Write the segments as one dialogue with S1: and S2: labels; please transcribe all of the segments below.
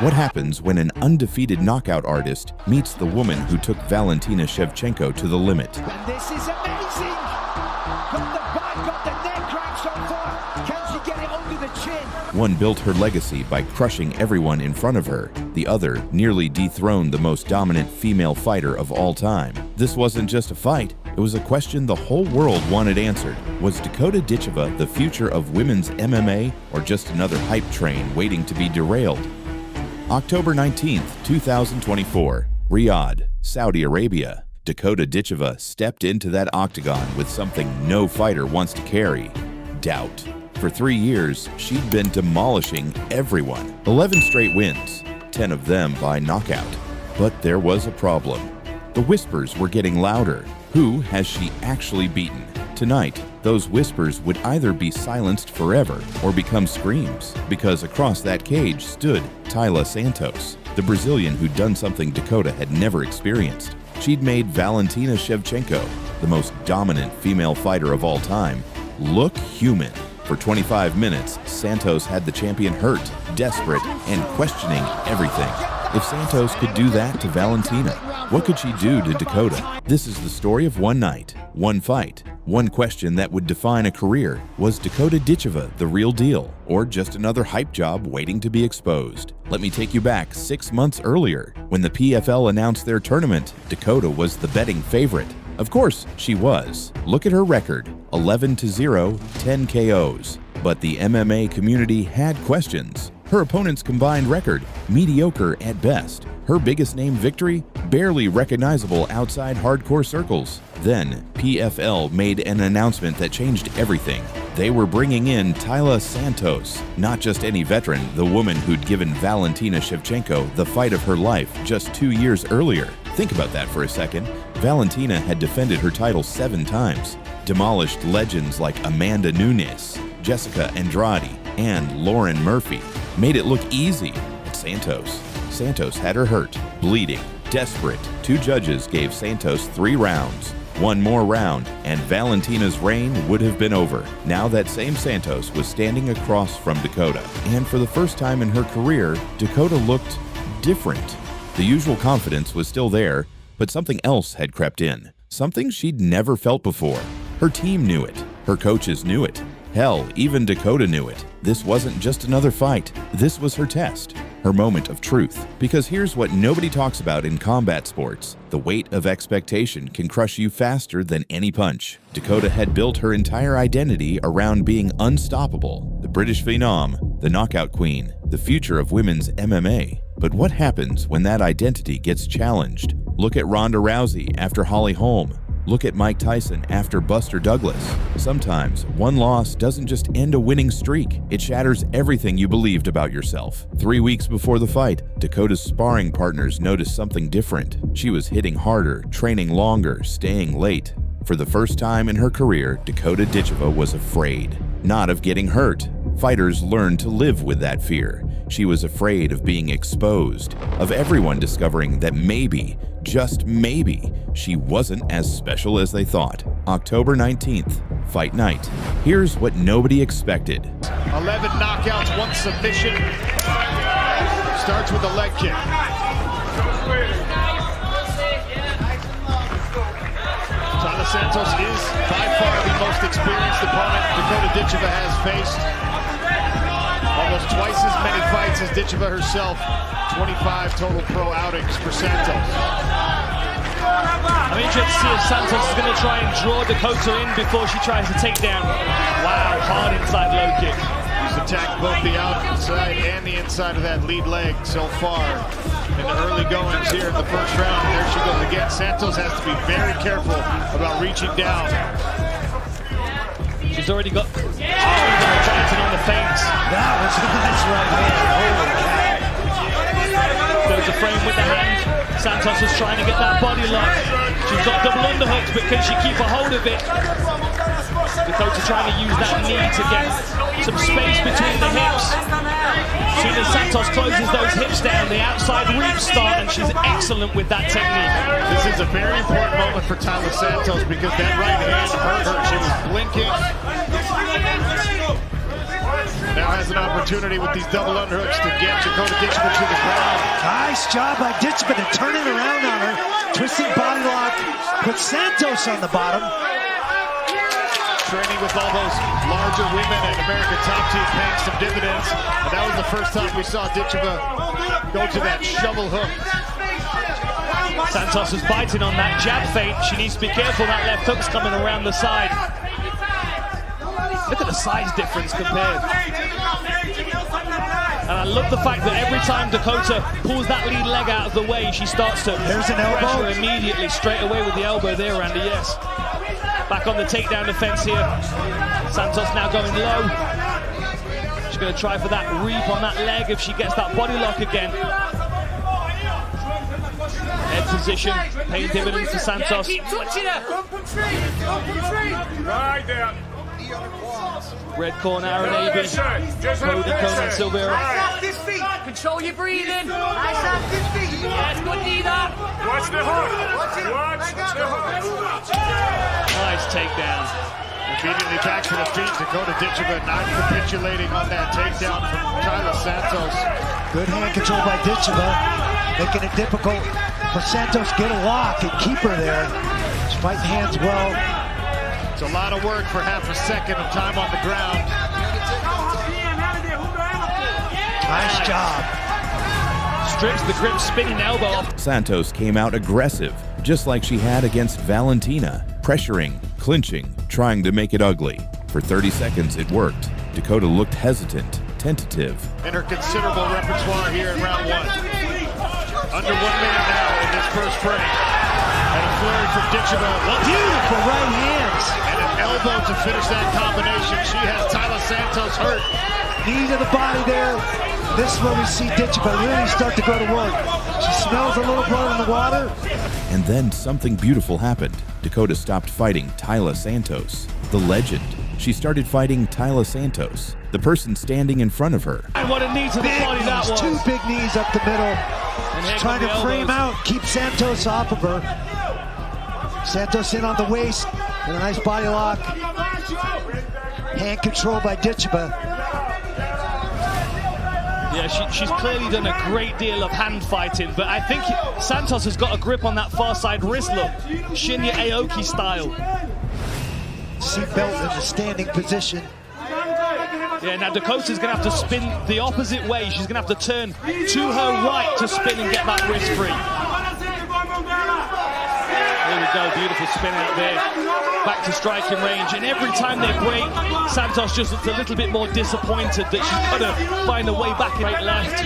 S1: What happens when an undefeated knockout artist meets the woman who took Valentina Shevchenko to the limit?
S2: And this is amazing! Got the back, got the neck crank so far. Can she get it under the chin?
S1: One built her legacy by crushing everyone in front of her. The other nearly dethroned the most dominant female fighter of all time. This wasn't just a fight. It was a question the whole world wanted answered. Was Dakota Ditcheva the future of women's MMA or just another hype train waiting to be derailed? October 19th, 2024, Riyadh, Saudi Arabia. Dakota Ditcheva stepped into that octagon with something no fighter wants to carry: doubt. For 3 years, she'd been demolishing everyone. 11 straight wins, 10 of them by knockout. But there was a problem. The whispers were getting louder. Who has she actually beaten? Tonight, those whispers would either be silenced forever or become screams, because across that cage stood Taila Santos, the Brazilian who'd done something Dakota had never experienced. She'd made Valentina Shevchenko, the most dominant female fighter of all time, look human. For 25 minutes, Santos had the champion hurt, desperate, and questioning everything. If Santos could do that to Valentina, what could she do to Dakota? This is the story of one night, one fight, one question that would define a career. Was Dakota Ditcheva the real deal, or just another hype job waiting to be exposed? Let me take you back 6 months earlier. When the PFL announced their tournament, Dakota was the betting favorite. Of course, she was. Look at her record: 11-0, 10 KOs. But the MMA community had questions. Her opponent's combined record, mediocre at best. Her biggest name victory, barely recognizable outside hardcore circles. Then, PFL made an announcement that changed everything. They were bringing in Taila Santos, not just any veteran, the woman who'd given Valentina Shevchenko the fight of her life just 2 years earlier. Think about that for a second. Valentina had defended her title 7 times, demolished legends like Amanda Nunes, Jessica Andrade, and Lauren Murphy. Made it look easy. But Santos had her hurt, bleeding, desperate. 2 judges gave Santos 3 rounds. One more round, and Valentina's reign would have been over. Now that same Santos was standing across from Dakota, and for the first time in her career, Dakota looked different. The usual confidence was still there, but something else had crept in. Something she'd never felt before. Her team knew it. Her coaches knew it. Hell, even Dakota knew it. This wasn't just another fight. This was her test, her moment of truth. Because here's what nobody talks about in combat sports: the weight of expectation can crush you faster than any punch. Dakota had built her entire identity around being unstoppable, the British phenom, the knockout queen, the future of women's MMA. But what happens when that identity gets challenged? Look at Ronda Rousey after Holly Holm. Look at Mike Tyson after Buster Douglas. Sometimes one loss doesn't just end a winning streak, it shatters everything you believed about yourself. 3 weeks before the fight, Dakota's sparring partners noticed something different. She was hitting harder, training longer, staying late. For the first time in her career, Dakota Ditcheva was afraid, not of getting hurt. Fighters learn to live with that fear. She was afraid of being exposed, of everyone discovering that maybe, just maybe, she wasn't as special as they thought. October 19th, fight night. Here's what nobody expected.
S3: 11 knockouts, 1 submission. Starts with a leg kick. Taila Santos is by far the most experienced opponent Dakota Ditcheva has faced. Almost twice as many fights as Ditcheva herself. 25 total pro outings for Santos.
S4: I'm interested to see if Santos is going to try and draw Dakota in before she tries to take down. Wow, hard inside low kick.
S3: She's attacked both the outside and the inside of that lead leg so far in the early goings here in the first round. There she goes again. Santos has to be very careful about reaching down.
S4: She's already got fighting on the feints.
S2: That was a nice right hand.
S4: Goes a frame with the hand. Santos is trying to get that body lock. She's got double underhooks, but can she keep a hold of it? Dakota trying to use that knee to get some space between the hips. As soon as Santos closes those hips down, the outside reaps start, and she's excellent with that technique.
S3: This is a very important moment for Taila Santos because that right hand hurt her. She was blinking. opportunity with these double underhooks to get Dakota Ditcheva to the ground.
S2: Nice job by Ditcheva to turn it around on her. Twisting body lock with Santos on the bottom.
S3: Training with all those larger women at American Top Team paying some dividends. And that was the first time we saw Ditcheva go to that shovel hook.
S4: Santos is biting on that jab feint. She needs to be careful. That left hook's coming around the side. Look at the size difference compared. And I love the fact that every time Dakota pulls that lead leg out of the way, she starts to
S2: There's an elbow.
S4: pressure immediately, straight away with the elbow there, Randy, yes. Back on the takedown defense here. Santos now going low. She's going to try for that reap on that leg if she gets that body lock again. Head position, paying dividends to Santos.
S5: Keep touching her. Right there.
S4: Red corner, Aaron Abbey. Cody Conan Silveira.
S5: Control your breathing. Yes, good knee there.
S6: Watch the hook. Watch the hook.
S4: Nice takedown.
S3: Immediately back to the feet. Dakota Ditcheva not capitulating on that takedown from Taila Santos.
S2: Good hand control by Ditcheva, making it difficult for Santos to get a lock and keep her there. She's fighting hands well.
S3: It's a lot of work for half a second of time on the ground.
S2: Nice job.
S4: Strips the grip, spinning elbow off.
S1: Santos came out aggressive, just like she had against Valentina, pressuring, clinching, trying to make it ugly. For 30 seconds, it worked. Dakota looked hesitant, tentative.
S3: In her considerable repertoire here in round one. Under 1 minute now in this first frame. And a flurry from Ditcheva.
S2: Beautiful right hands.
S3: And an elbow to finish that combination. She has Taila Santos hurt.
S2: Knee to the body there. This is where we see Ditcheva really start to go to work. She smells a little blood in the water.
S1: And then something beautiful happened. Dakota stopped fighting Taila Santos, the legend. She started fighting Taila Santos, the person standing in front of her.
S4: And what a knee to the body that was.
S2: Two big knees up the middle.
S4: And here
S2: Trying
S4: come
S2: to
S4: the
S2: frame
S4: elbows.
S2: out, keep Santos off of her. Santos in on the waist with a nice body lock. Hand control by Ditcheva.
S4: Yeah, she's clearly done a great deal of hand fighting, but I think Santos has got a grip on that far side wrist look, Shinya Aoki style.
S2: Seatbelt in the standing position.
S4: Yeah, now Dakota's going to have to spin the opposite way. She's going to have to turn to her right to spin and get that wrist free. There we go, beautiful spin out there. Back to striking range, and every time they break, Santos just looks a little bit more disappointed that she's got to find a way back right left.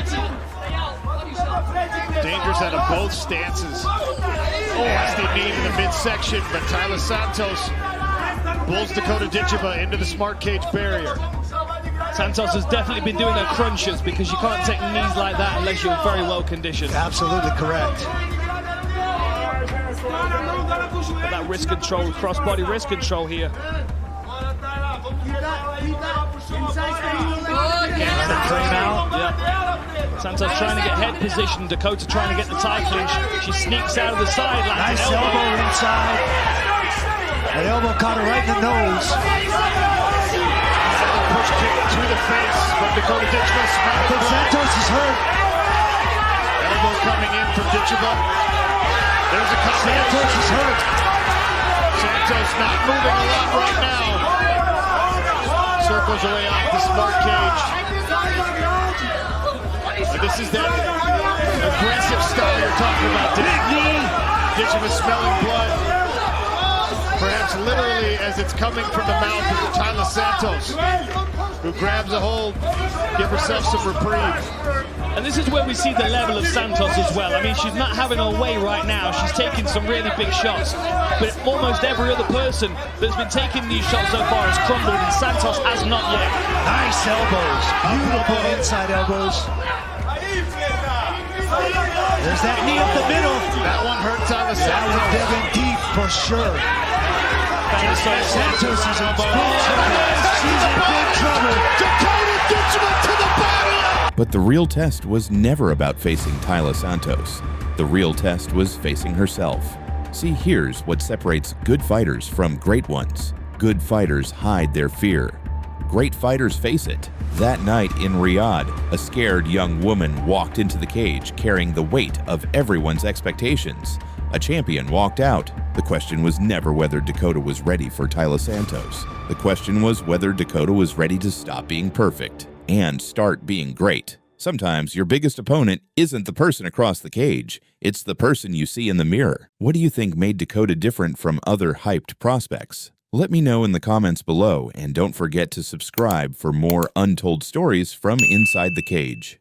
S3: Dangerous out of both stances. Nasty knee to the midsection, but Taila Santos pulls Dakota Ditcheva into the smart cage barrier.
S4: Santos has definitely been doing her crunches because you can't take knees like that unless you're very well conditioned.
S2: Absolutely correct.
S4: But that wrist control, cross-body wrist control here.
S5: Good.
S4: Now, yeah. Santos trying to get head position. Dakota trying to get the tie clinch. She sneaks out of the side.
S2: Nice elbow inside. That elbow caught her right in the nose.
S3: Push kick to the face from Dakota Ditcheva.
S2: I think Santos is hurt.
S3: Elbow coming in from Ditcheva. There's a combination.
S2: Santos is hurt.
S3: Santos not moving a lot right now. Circles away off the smart cage. And this is that aggressive style you're talking about. Big knee. Ditcheva smelling blood. Perhaps literally as it's coming from the mouth of Taila Santos, who grabs a hold, give herself some reprieve.
S4: And this is where we see the level of Santos as well. I mean, she's not having her way right now. She's taking some really big shots. But almost every other person that's been taking these shots so far has crumbled, and Santos has not yet.
S2: Nice elbows. Beautiful inside elbows. There's that knee up the middle.
S3: That one hurt Taila
S2: That was
S3: Santos.
S2: digging deep for sure. Santos is in big trouble. She's in big trouble.
S3: Dakota Ditcheva to the body.
S1: But the real test was never about facing Taila Santos. The real test was facing herself. See, here's what separates good fighters from great ones. Good fighters hide their fear. Great fighters face it. That night in Riyadh, a scared young woman walked into the cage carrying the weight of everyone's expectations. A champion walked out. The question was never whether Dakota was ready for Taila Santos. The question was whether Dakota was ready to stop being perfect and start being great. Sometimes your biggest opponent isn't the person across the cage, it's the person you see in the mirror. What do you think made Dakota different from other hyped prospects? Let me know in the comments below, and don't forget to subscribe for more untold stories from inside the cage.